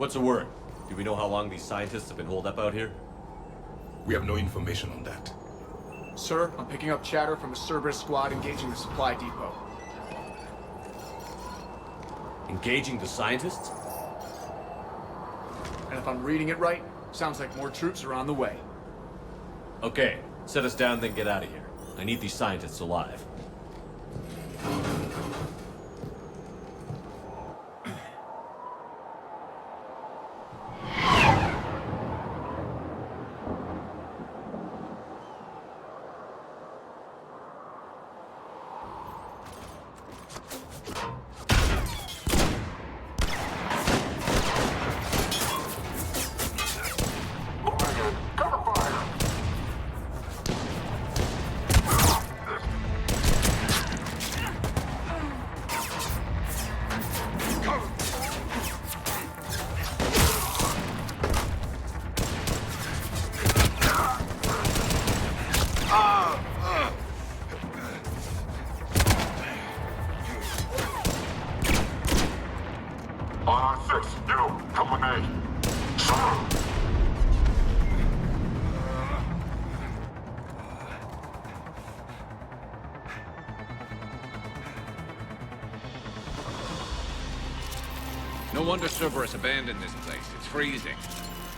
What's the word? Do we know how long these scientists have been holed up out here? We have no information on that. Sir, I'm picking up chatter from a Cerberus squad engaging the supply depot. Engaging the scientists? And if I'm reading it right, sounds like more troops are on the way. Okay, set us down, then get out of here. I need these scientists alive. No wonder Cerberus abandoned this place. It's freezing.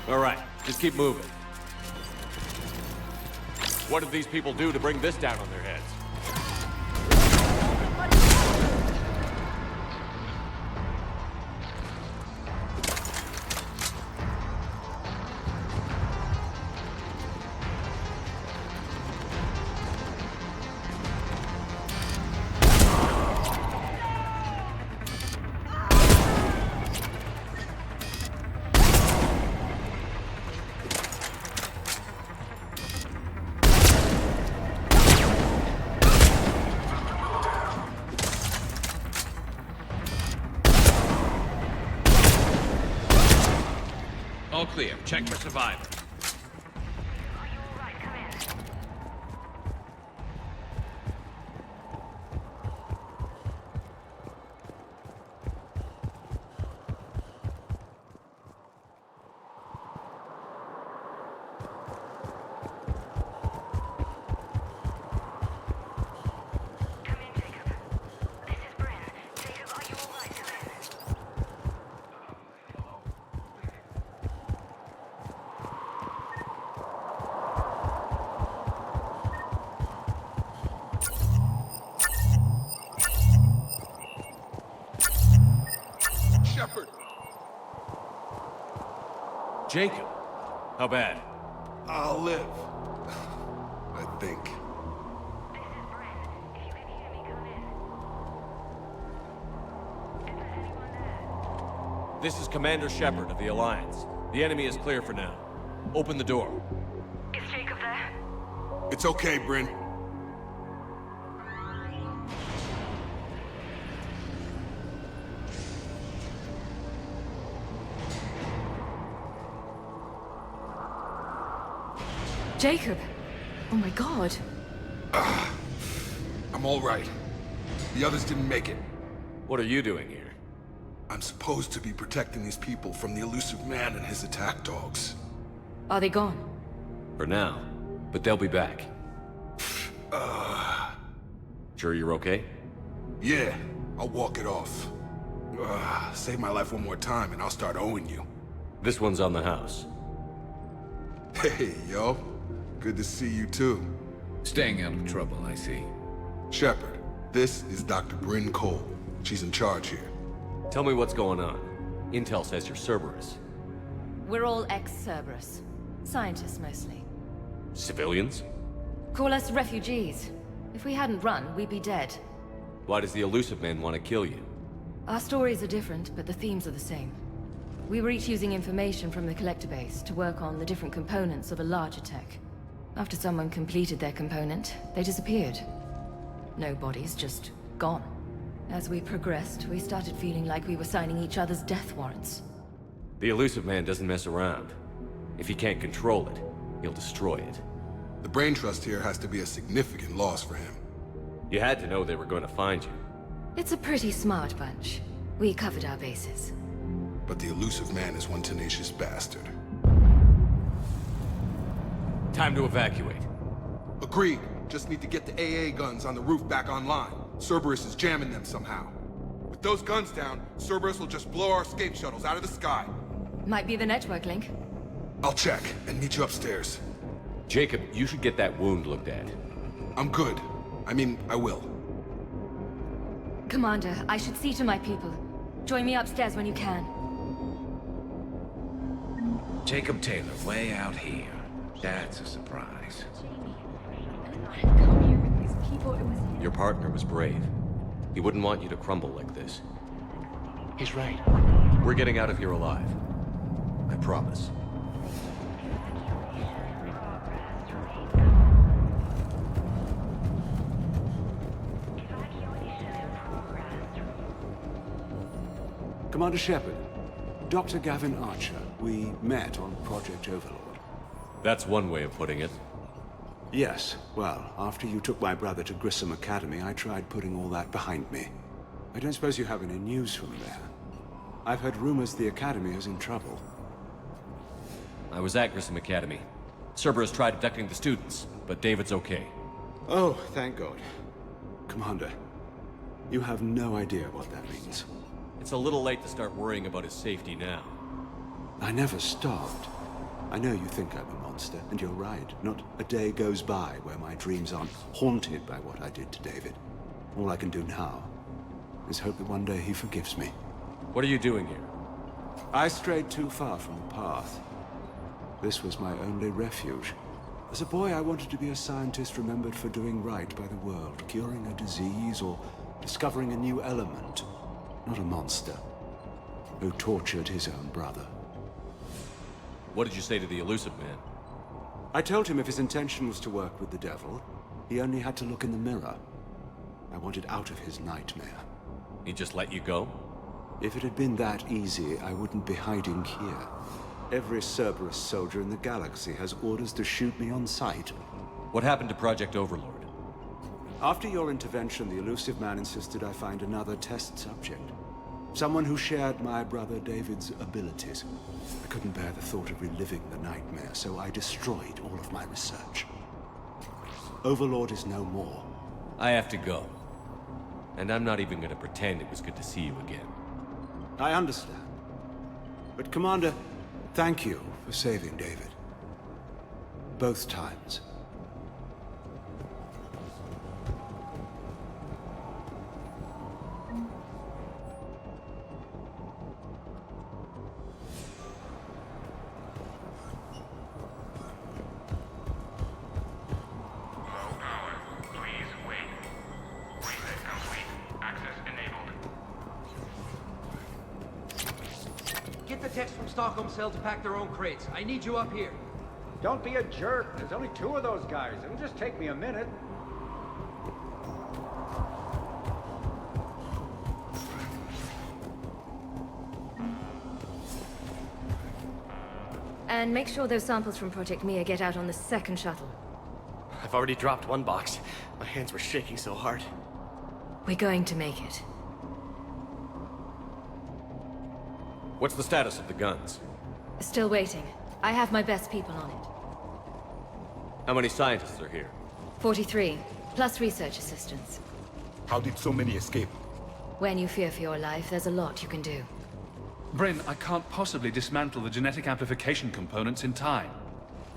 All right, just keep moving. What did these people do to bring this down on their heads? All clear. Check for survivors. Jacob, how bad? I'll live. I think. This is Commander Shepard of the Alliance. The enemy is clear for now. Open the door. Is Jacob there? It's okay, Bryn. Jacob! Oh my god. I'm all right. The others didn't make it. What are you doing here? I'm supposed to be protecting these people from the elusive man and his attack dogs. Are they gone? For now, but they'll be back. Sure you're okay? Yeah, I'll walk it off. Save my life one more time and I'll start owing you. This one's on the house. Hey, yo. Good to see you too. Staying out of trouble, I see. Shepard, this is Dr. Bryn Cole. She's in charge here. Tell me what's going on. Intel says you're Cerberus. We're all ex-Cerberus. Scientists, mostly. Civilians? Call us refugees. If we hadn't run, we'd be dead. Why does the elusive man want to kill you? Our stories are different, but the themes are the same. We were each using information from the collector base to work on the different components of a larger tech. After someone completed their component, they disappeared. No bodies, just gone. As we progressed, we started feeling like we were signing each other's death warrants. The elusive man doesn't mess around. If he can't control it, he'll destroy it. The brain trust here has to be a significant loss for him. You had to know they were going to find you. It's a pretty smart bunch. We covered our bases. but the elusive man is one tenacious bastard. Time to evacuate. Agreed. Just need to get the AA guns on the roof back online. Cerberus is jamming them somehow. With those guns down, Cerberus will just blow our escape shuttles out of the sky. Might be the network link. I'll check and meet you upstairs. Jacob, you should get that wound looked at. I'm good. I mean, I will. Commander, I should see to my people. Join me upstairs when you can. Jacob Taylor, way out here. That's a surprise. Your partner was brave. He wouldn't want you to crumble like this. He's right. We're getting out of here alive. I promise. Commander Shepard, Dr. Gavin Archer, we met on Project Overlord. That's one way of putting it. Yes, well, after you took my brother to Grissom Academy, I tried putting all that behind me. I don't suppose you have any news from there. I've heard rumors the Academy is in trouble. I was at Grissom Academy. Cerberus tried abducting the students, but David's okay. Oh, thank God. Commander, you have no idea what that means. It's a little late to start worrying about his safety now. I never stopped. I know you think I'm a monster, and you're right. Not a day goes by where my dreams aren't haunted by what I did to David. All I can do now is hope that one day he forgives me. What are you doing here? I strayed too far from the path. This was my only refuge. As a boy, I wanted to be a scientist remembered for doing right by the world, curing a disease or discovering a new element. Not a monster who tortured his own brother. What did you say to the elusive man? I told him if his intention was to work with the devil, he only had to look in the mirror. I wanted out of his nightmare. He just let you go? If it had been that easy, I wouldn't be hiding here. Every Cerberus soldier in the galaxy has orders to shoot me on sight. What happened to Project Overlord? After your intervention, the elusive man insisted I find another test subject. Someone who shared my brother David's abilities. I couldn't bear the thought of reliving the nightmare, so I destroyed all of my research. Overlord is no more. I have to go. And I'm not even gonna pretend it was good to see you again. I understand. But Commander, thank you for saving David. Both times. Get the techs from Stockholm Cell to pack their own crates. I need you up here. Don't be a jerk. There's only 2 of those guys. It'll just take me a minute. And make sure those samples from Project Mia get out on the second shuttle. I've already dropped one box. My hands were shaking so hard. We're going to make it. What's the status of the guns? Still waiting. I have my best people on it. How many scientists are here? 43, plus research assistants. How did so many escape? When you fear for your life, there's a lot you can do. Bryn, I can't possibly dismantle the genetic amplification components in time.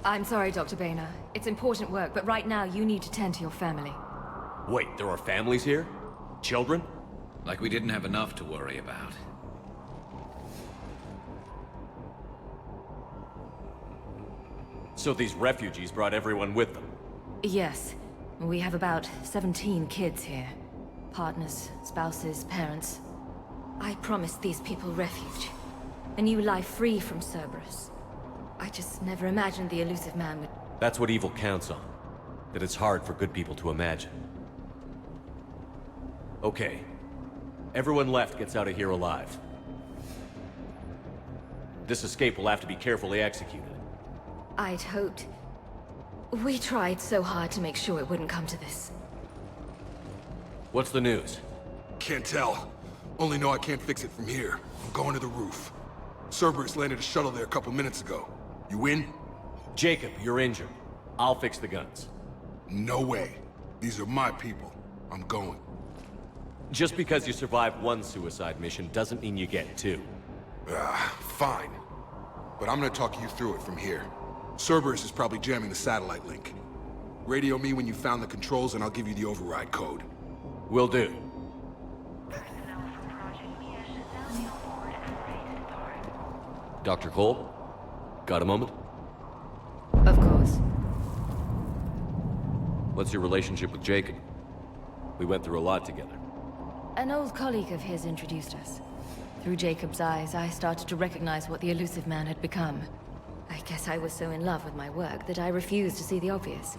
I'm sorry, Dr. Boehner. It's important work, but right now you need to tend to your family. Wait, there are families here? Children? Like we didn't have enough to worry about. So these refugees brought everyone with them? Yes. We have about 17 kids here. Partners, spouses, parents. I promised these people refuge. A new life free from Cerberus. I just never imagined the elusive man would... That's what evil counts on. That it's hard for good people to imagine. Okay. Everyone left gets out of here alive. This escape will have to be carefully executed. I'd hoped... We tried so hard to make sure it wouldn't come to this. What's the news? Can't tell. Only know I can't fix it from here. I'm going to the roof. Cerberus landed a shuttle there a couple minutes ago. You in? Jacob, you're injured. I'll fix the guns. No way. These are my people. I'm going. Just because you survived one suicide mission doesn't mean you get two. Fine. But I'm gonna talk you through it from here. Cerberus is probably jamming the satellite link. Radio me when you found the controls and I'll give you the override code. Will do. Dr. Cole? Got a moment? Of course. What's your relationship with Jacob? We went through a lot together. An old colleague of his introduced us. Through Jacob's eyes, I started to recognize what the elusive man had become. I guess I was so in love with my work that I refused to see the obvious.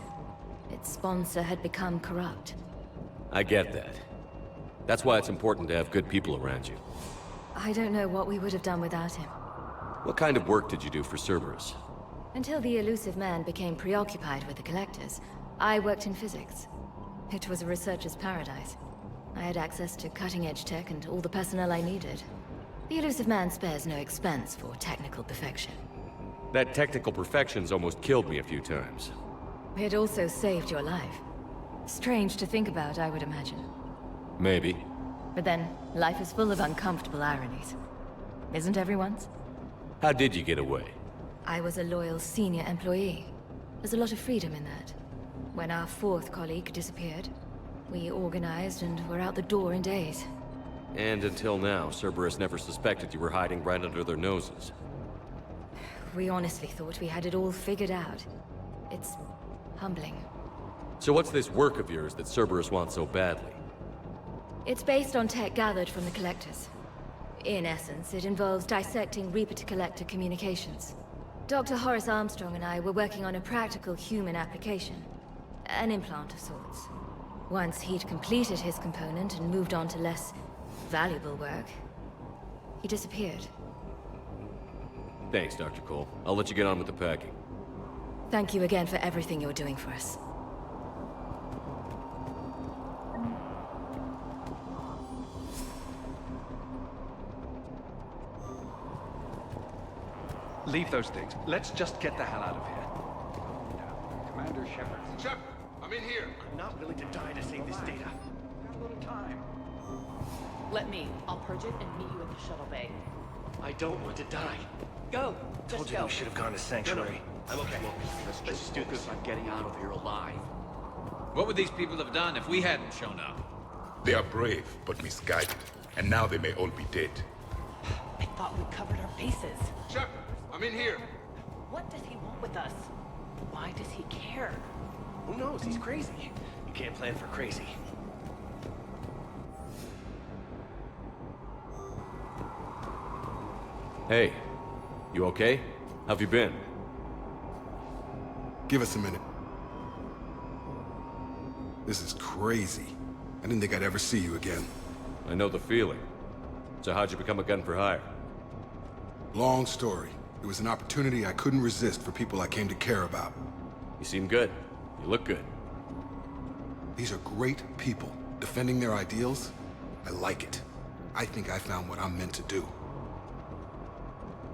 Its sponsor had become corrupt. I get that. That's why it's important to have good people around you. I don't know what we would have done without him. What kind of work did you do for Cerberus? Until the elusive man became preoccupied with the collectors, I worked in physics. It was a researcher's paradise. I had access to cutting-edge tech and all the personnel I needed. The elusive man spares no expense for technical perfection. That technical perfection's almost killed me a few times. It also saved your life. Strange to think about, I would imagine. Maybe. But then, life is full of uncomfortable ironies. Isn't everyone's? How did you get away? I was a loyal senior employee. There's a lot of freedom in that. When our fourth colleague disappeared, we organized and were out the door in days. And until now, Cerberus never suspected you were hiding right under their noses. We honestly thought we had it all figured out. It's humbling. So what's this work of yours that Cerberus wants so badly? It's based on tech gathered from the collectors. In essence, it involves dissecting Reaper-to-Collector communications. Dr. Horace Armstrong and I were working on a practical human application. An implant of sorts. Once he'd completed his component and moved on to less valuable work, he disappeared. Thanks, Dr. Cole. I'll let you get on with the packing. Thank you again for everything you're doing for us. Leave those things. Let's just get the hell out of here. Commander Shepard. Shepard, I'm in here. I'm not willing to die to save this data. Got a little time. Let me. I'll purge it and meet you at the shuttle bay. I don't want to die. Go! Told Just you go. we should have gone to Sanctuary. I'm okay. Let's just do this. I'm getting out of here alive. What would these people have done if we hadn't shown up? They are brave, but misguided. And now they may all be dead. I thought we covered our bases. Shepard, I'm in here. What does he want with us? Why does he care? Who knows? He's crazy. You can't plan for crazy. Hey, you okay? How've you been? Give us a minute. This is crazy. I didn't think I'd ever see you again. I know the feeling. So how'd you become a gun for hire? Long story. It was an opportunity I couldn't resist for people I came to care about. You seem good. You look good. These are great people, defending their ideals. I like it. I think I found what I'm meant to do.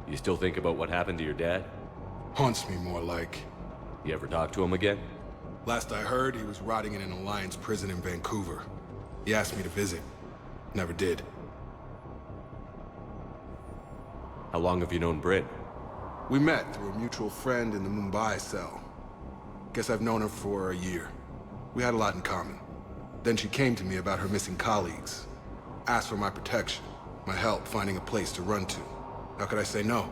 You still think about what happened to your dad? Haunts me more like. You ever talk to him again? Last I heard, he was rotting in an Alliance prison in Vancouver. He asked me to visit. Never did. How long have you known Britt? We met through a mutual friend in the Mumbai cell. Guess I've known her for a year. We had a lot in common. Then she came to me about her missing colleagues. Asked for my protection, my help finding a place to run to. How could I say no?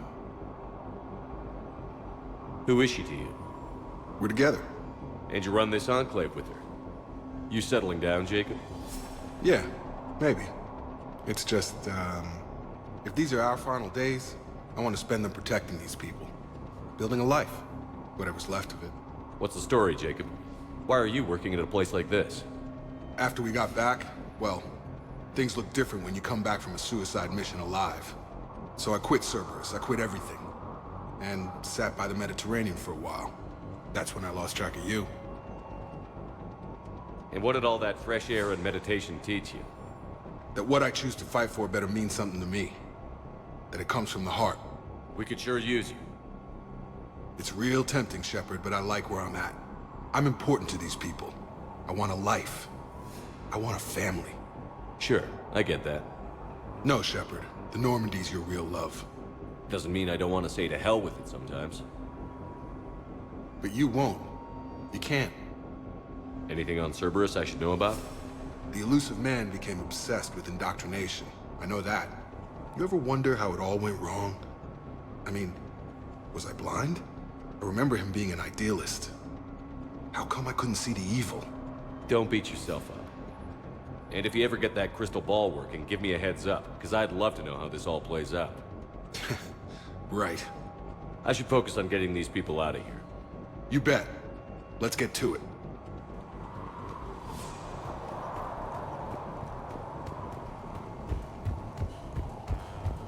Who is she to you? We're together. And you run this enclave with her? You settling down, Jacob? Yeah, maybe. It's just, if these are our final days, I want to spend them protecting these people. Building a life. Whatever's left of it. What's the story, Jacob? Why are you working at a place like this? After we got back, well, things look different when you come back from a suicide mission alive. So I quit Cerberus, I quit everything. And sat by the Mediterranean for a while. That's when I lost track of you. And what did all that fresh air and meditation teach you? That what I choose to fight for better mean something to me. That it comes from the heart, We could sure use you. It's real tempting, Shepard, but I like where I'm at. I'm important to these people. I want a life. I want a family. Sure, I get that. No, Shepard. The Normandy's your real love. Doesn't mean I don't want to say to hell with it sometimes. But you won't. You can't. Anything on Cerberus I should know about? The elusive man became obsessed with indoctrination. I know that. You ever wonder how it all went wrong? I mean, was I blind? I remember him being an idealist. How come I couldn't see the evil? Don't beat yourself up. And if you ever get that crystal ball working, give me a heads up, because I'd love to know how this all plays out. Right. I should focus on getting these people out of here. You bet. Let's get to it.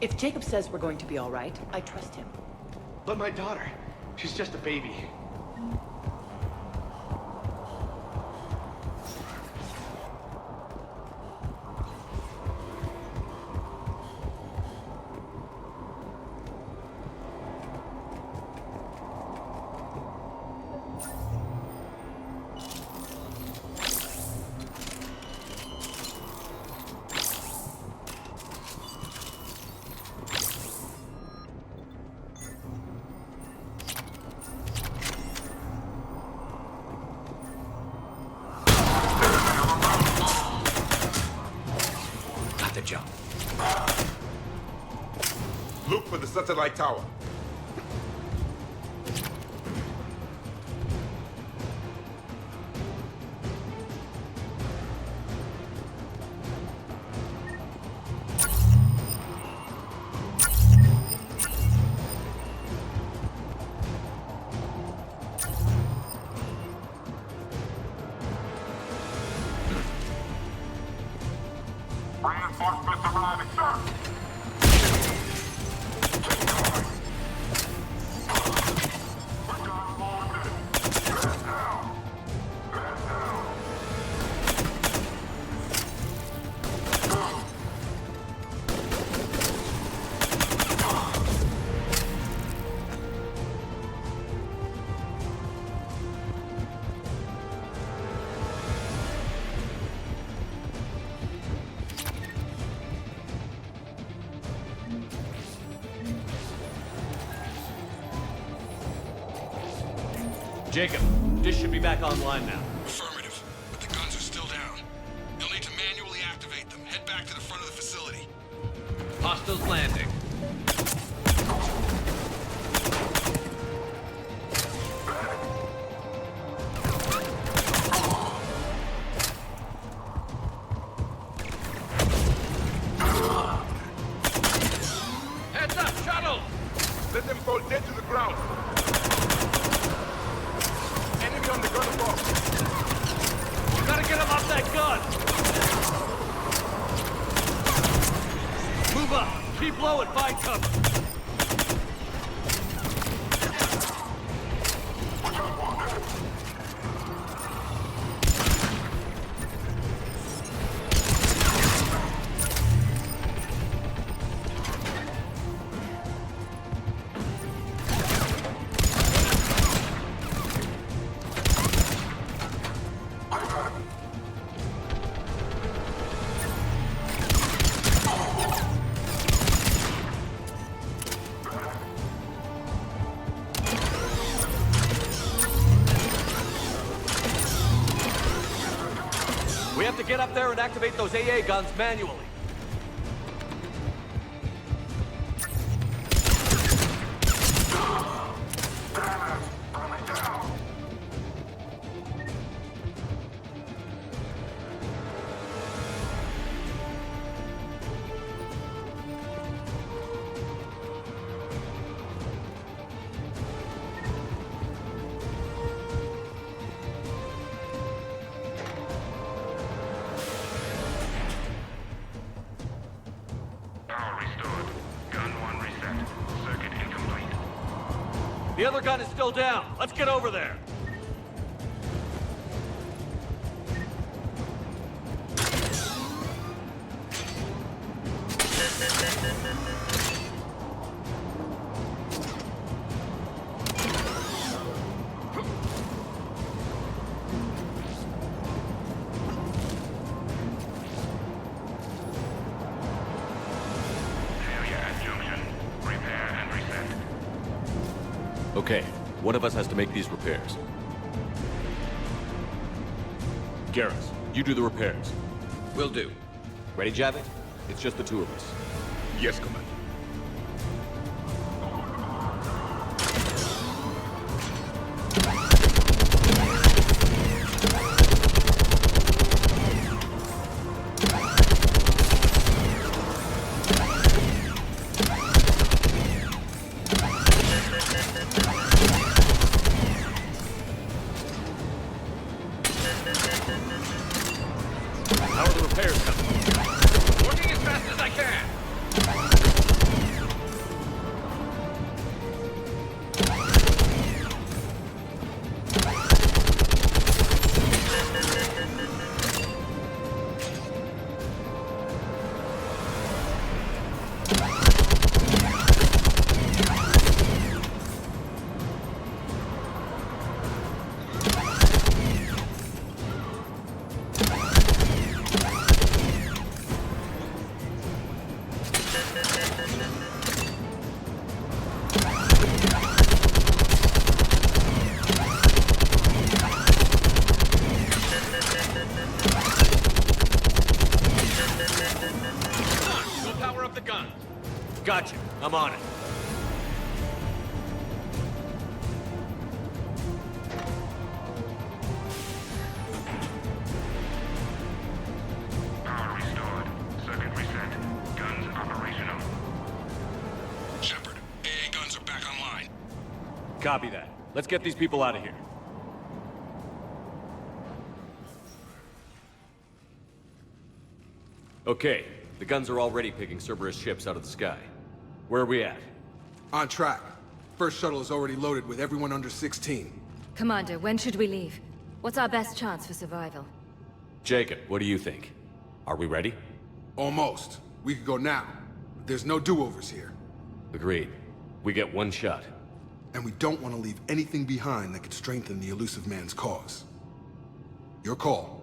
If Jacob says we're going to be all right, I trust him. But my daughter, she's just a baby. Jump. Look for the satellite tower. Reinforcements arriving, sir. Jacob, dish should be back online now. Affirmative, but the guns are still down. You'll need to manually activate them. Head back to the front of the facility. Hostiles landing. Heads up, shuttle! Let them fall dead to the ground. Enemy on the gun above. You gotta get him off that gun! Move up! Keep low and find cover! We have to get up there and activate those AA guns manually. The other gun is still down. Let's get over there. Okay, one of us has to make these repairs. Garrus, you do the repairs. Will do. Ready, Javik? It's just the two of us. Yes, Commander. How are the repairs coming? Working as fast as I can. Gotcha. I'm on it. Power restored. Circuit reset. Guns operational. Shepard, AA guns are back online. Copy that. Let's get these people out of here. Okay, the guns are already picking Cerberus ships out of the sky. Where are we at? On track. First shuttle is already loaded with everyone under 16. Commander, when should we leave? What's our best chance for survival? Jacob, what do you think? Are we ready? Almost. We could go now. But there's no do-overs here. Agreed. We get one shot. And we don't want to leave anything behind that could strengthen the elusive man's cause. Your call.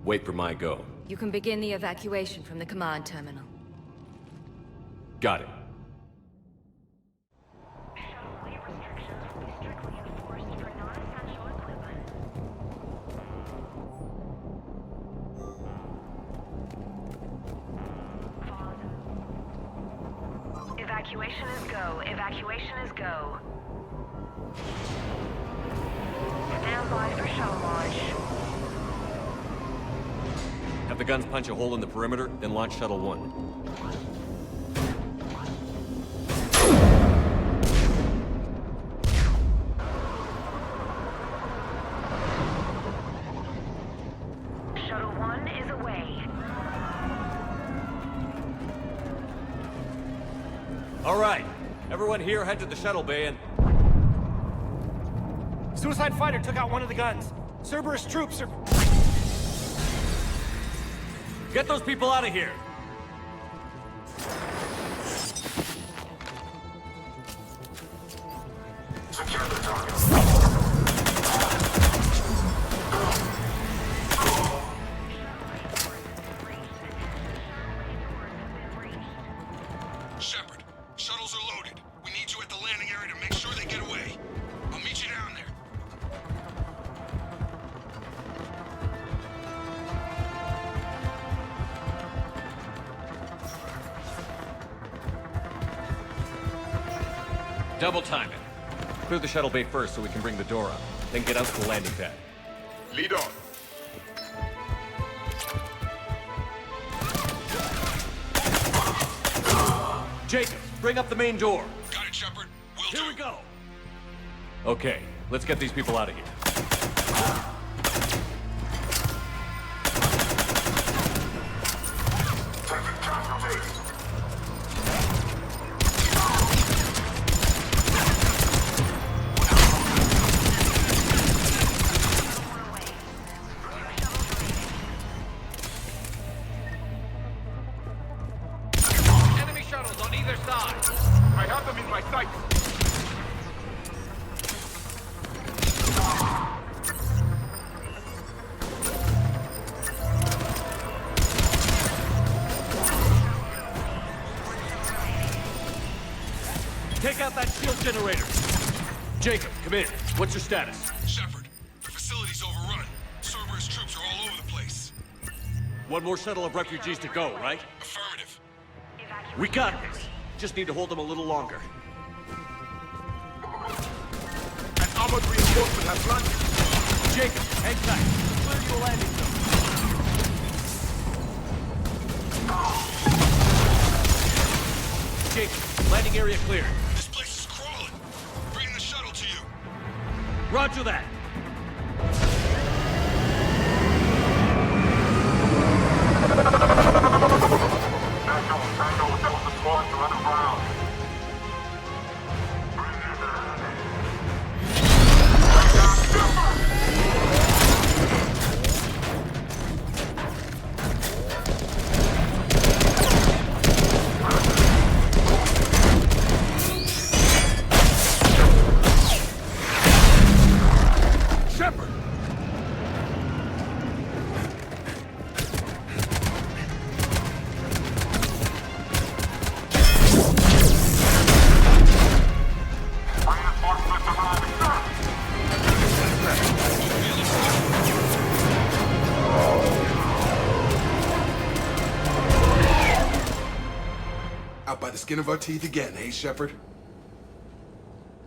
Wait for my go. You can begin the evacuation from the command terminal. Got it. Shuttleway restrictions will be strictly enforced for non-essential equipment. Evacuation is go. Evacuation is go. Stand by for shuttle launch. Have the guns punch a hole in the perimeter, then launch Shuttle 1. Shuttle 1 is away. All right. Everyone here head to the shuttle bay and... Suicide fighter took out one of the guns. Cerberus troops are... Get those people out of here! Secure the target. Shepard, shuttles are loaded. We need you at the landing area to make sure they get away. I'll meet you down there. Double time it. Clear the shuttle bay first so we can bring the door up. Then get out to the landing pad. Lead on. Jacob, bring up the main door. Got it, Shepard. Here we go. Okay, let's get these people out of here. Enemy shuttles on either side. I have them in my sights. generator! Jacob, come in. What's your status? Shepard, the facility's overrun. Cerberus troops are all over the place. One more shuttle of refugees to go, right? Affirmative. We got this. Just need to hold them a little longer. An armored reinforcement has landed. Jacob, hang tight. Clear your landing zone. Jacob, landing area cleared. This place is crawling. Bringing the shuttle to you. Roger that. Skin of our teeth again, eh, Shepard?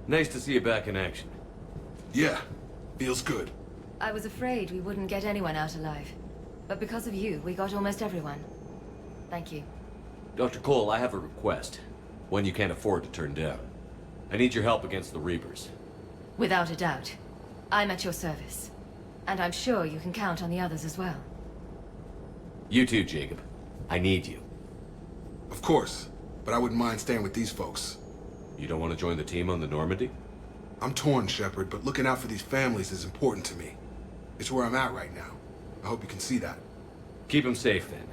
Nice to see you back in action. Yeah, feels good. I was afraid we wouldn't get anyone out alive. But because of you, we got almost everyone. Thank you. Dr. Cole, I have a request. One you can't afford to turn down. I need your help against the Reapers. Without a doubt. I'm at your service. And I'm sure you can count on the others as well. You too, Jacob. I need you. Of course. But I wouldn't mind staying with these folks. You don't want to join the team on the Normandy? I'm torn, Shepard, but looking out for these families is important to me. It's where I'm at right now. I hope you can see that. Keep them safe, then.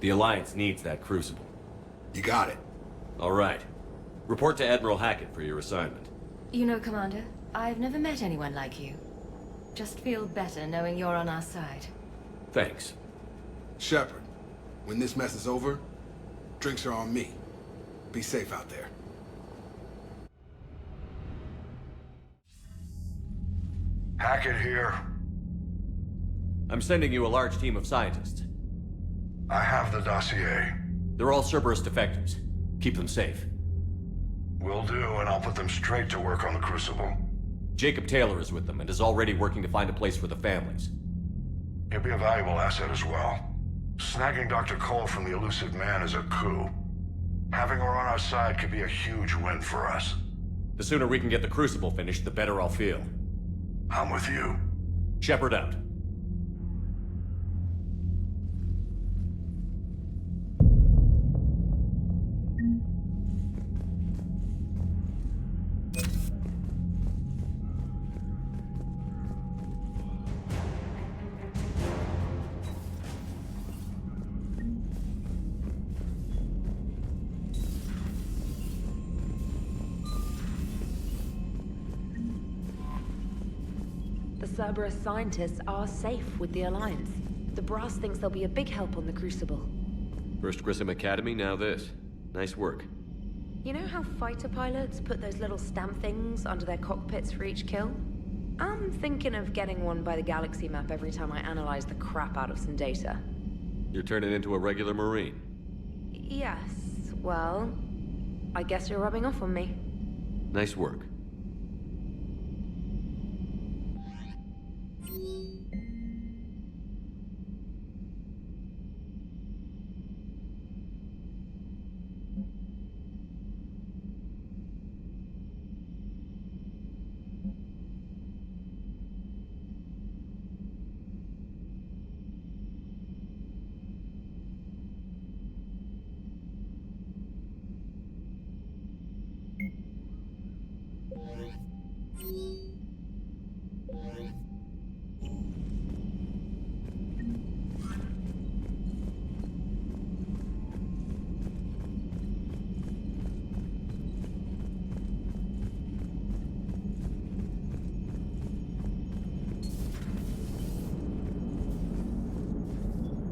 The Alliance needs that crucible. You got it. All right. Report to Admiral Hackett for your assignment. You know, Commander, I've never met anyone like you. Just feel better knowing you're on our side. Thanks. Shepard, when this mess is over, drinks are on me. Be safe out there. Hackett here. I'm sending you a large team of scientists. I have the dossier. They're all Cerberus defectors. Keep them safe. Will do, and I'll put them straight to work on the Crucible. Jacob Taylor is with them and is already working to find a place for the families. He'll be a valuable asset as well. Snagging Dr. Cole from the elusive man is a coup. Having her on our side could be a huge win for us. The sooner we can get the Crucible finished, the better I'll feel. I'm with you. Shepard out. Cerberus scientists are safe with the Alliance. The brass thinks they'll be a big help on the Crucible. First Grissom Academy, now this. Nice work. You know how fighter pilots put those little stamp things under their cockpits for each kill? I'm thinking of getting one by the galaxy map every time I analyze the crap out of some data. You're turning into a regular Marine. Yes, well, I guess you're rubbing off on me. Nice work.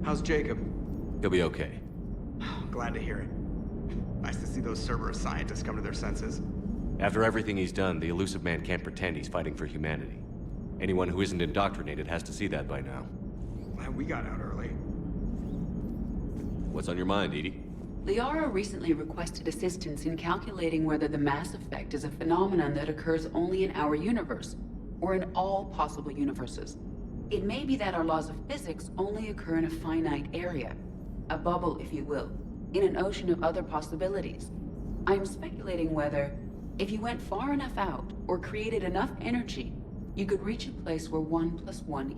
How's Jacob? He'll be okay. Glad to hear it. Nice to see those Cerberus scientists come to their senses. After everything he's done, the elusive man can't pretend he's fighting for humanity. Anyone who isn't indoctrinated has to see that by now. Man, we got out early. What's on your mind, Edie? Liara recently requested assistance in calculating whether the mass effect is a phenomenon that occurs only in our universe, or in all possible universes. It may be that our laws of physics only occur in a finite area, a bubble, if you will, in an ocean of other possibilities. I am speculating whether, if you went far enough out, or created enough energy, you could reach a place where 1 + 1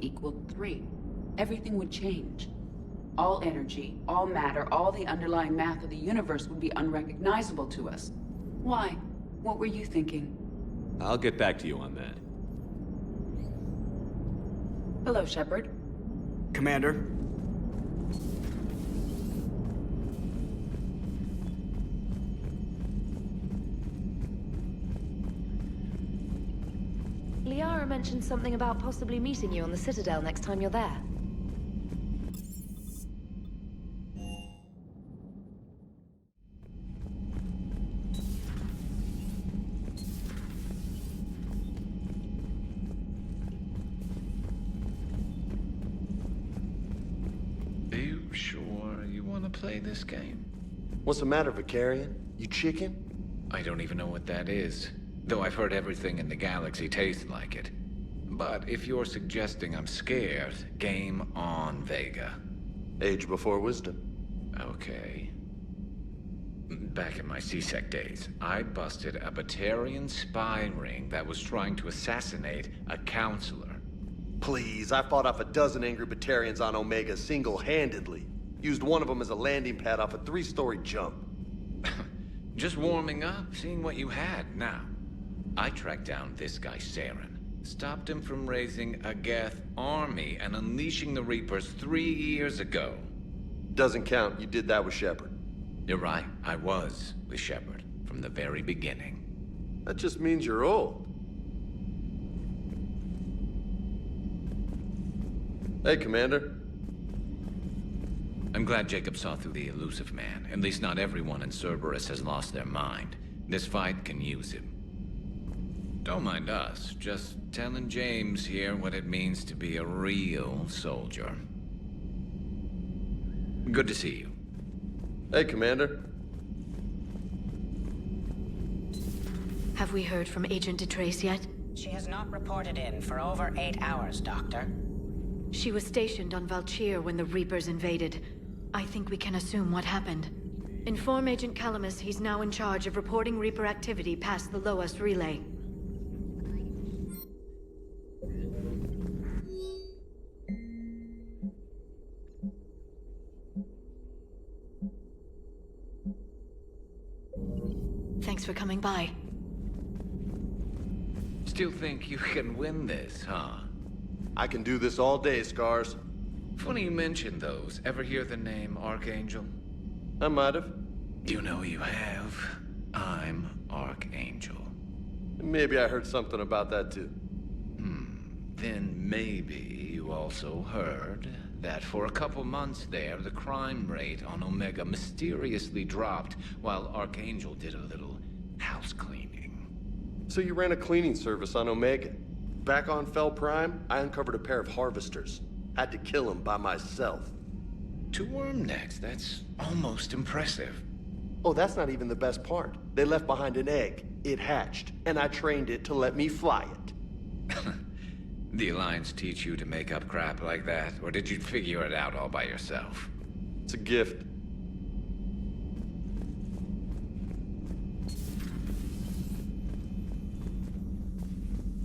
= 3. Everything would change. All energy, all matter, all the underlying math of the universe would be unrecognizable to us. Why? What were you thinking? I'll get back to you on that. Hello, Shepard. Commander. Liara mentioned something about possibly meeting you on the Citadel next time you're there. Are you sure you want to play this game? What's the matter, Vicarian? You chicken? I don't even know what that is. Though I've heard everything in the galaxy tastes like it. But if you're suggesting I'm scared, game on, Vega. Age before wisdom. Okay. Back in my C-Sec days, I busted a Batarian spy ring that was trying to assassinate a counselor. Please, I fought off a dozen angry Batarians on Omega single-handedly. Used one of them as a landing pad off a 3-story jump. Just warming up, seeing what you had. Now, I tracked down this guy, Saren. Stopped him from raising a Geth army and unleashing the Reapers 3 years ago. Doesn't count. You did that with Shepard. You're right. I was with Shepard from the very beginning. That just means you're old. Hey, Commander. I'm glad Jacob saw through the elusive man. At least not everyone in Cerberus has lost their mind. This fight can use him. Don't mind us, just telling James here what it means to be a real soldier. Good to see you. Hey, Commander. Have we heard from Agent DeTrace yet? She has not reported in for over 8 hours, Doctor. She was stationed on Valchir when the Reapers invaded. I think we can assume what happened. Inform Agent Calamus he's now in charge of reporting Reaper activity past the Loas relay. Thanks for coming by. Still think you can win this, huh? I can do this all day, Scars. Funny you mention those. Ever hear the name Archangel? I might have. You know you have. I'm Archangel. Maybe I heard something about that too. Then maybe you also heard that for a couple months there, the crime rate on Omega mysteriously dropped while Archangel did a little house cleaning. So you ran a cleaning service on Omega. Back on Fel Prime, I uncovered a pair of harvesters. Had to kill them by myself. 2 worm necks, that's almost impressive. Oh, that's not even the best part. They left behind an egg. It hatched, and I trained it to let me fly it. The Alliance teach you to make up crap like that, or did you figure it out all by yourself? It's a gift.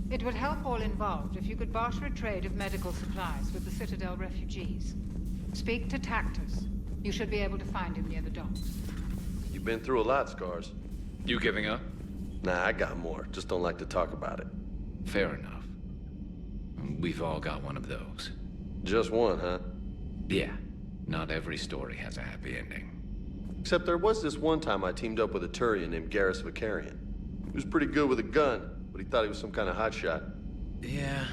It would help all involved if you could barter a trade of medical supplies with the Citadel refugees. Speak to Tactus. You should be able to find him near the docks. You've been through a lot, Scars. You giving up? Nah, I got more. Just don't like to talk about it. Fair enough. We've all got one of those. Just one, huh? Yeah. Not every story has a happy ending. Except there was this one time I teamed up with a Turian named Garrus Vicarian. He was pretty good with a gun, but he thought he was some kind of hotshot. Yeah,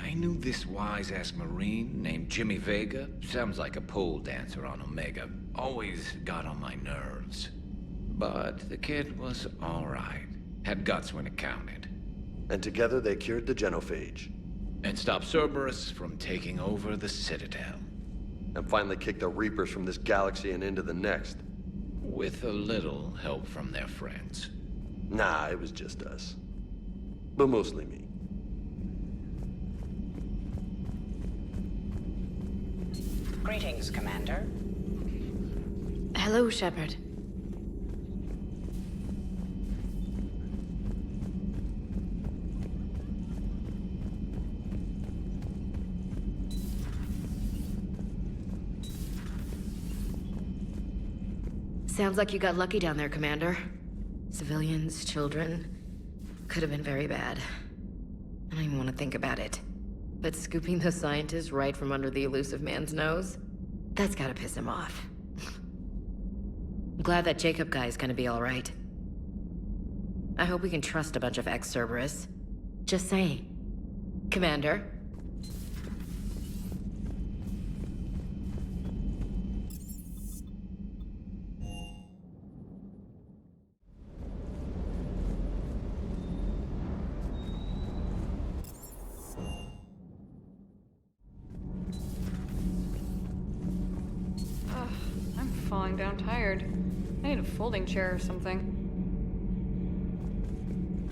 I knew this wise-ass Marine named Jimmy Vega. Sounds like a pole dancer on Omega. Always got on my nerves. But the kid was all right. Had guts when it counted. And together they cured the genophage. And stopped Cerberus from taking over the Citadel. And finally kicked the Reapers from this galaxy and into the next. With a little help from their friends. Nah, it was just us. But mostly me. Greetings, Commander. Hello, Shepard. Sounds like you got lucky down there, Commander. Civilians, children. Could have been very bad. I don't even want to think about it. But scooping those scientists right from under the elusive man's nose? That's gotta piss him off. I'm glad that Jacob guy is gonna be alright. I hope we can trust a bunch of ex-Cerberus. Just saying. Commander? Falling down tired. I need a folding chair or something.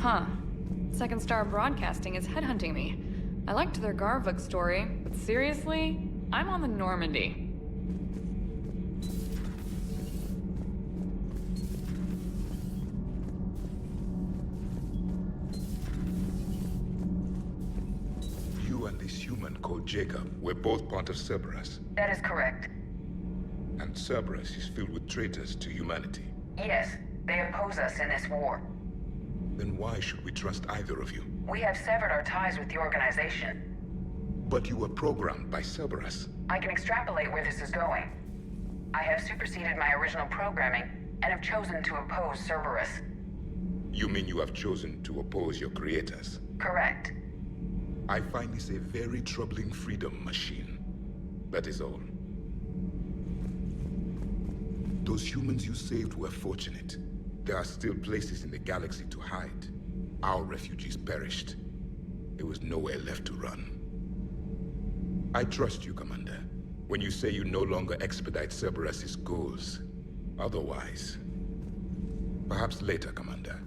Huh. Second Star Broadcasting is headhunting me. I liked their Garvuk story, but seriously? I'm on the Normandy. You and this human called Jacob were both part of Cerberus. That is correct. And Cerberus is filled with traitors to humanity. Yes, they oppose us in this war. Then why should we trust either of you? We have severed our ties with the organization. But you were programmed by Cerberus. I can extrapolate where this is going. I have superseded my original programming and have chosen to oppose Cerberus. You mean you have chosen to oppose your creators? Correct. I find this a very troubling freedom machine. That is all. Those humans you saved were fortunate. There are still places in the galaxy to hide. Our refugees perished. There was nowhere left to run. I trust you, Commander, when you say you no longer expedite Cerberus's goals. Otherwise... Perhaps later, Commander.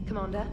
Commander?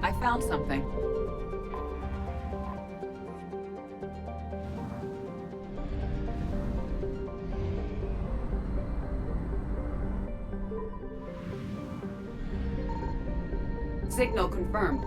I found something. Signal confirmed.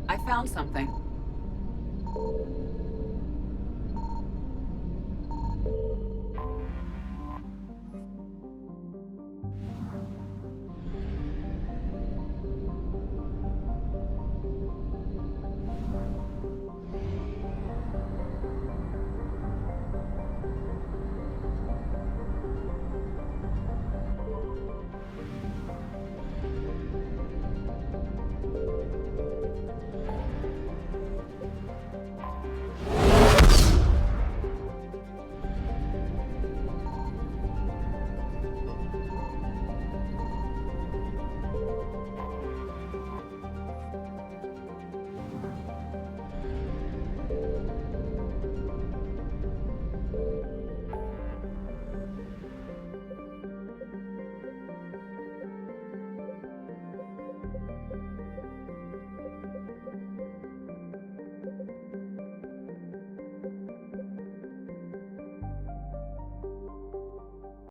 I found something.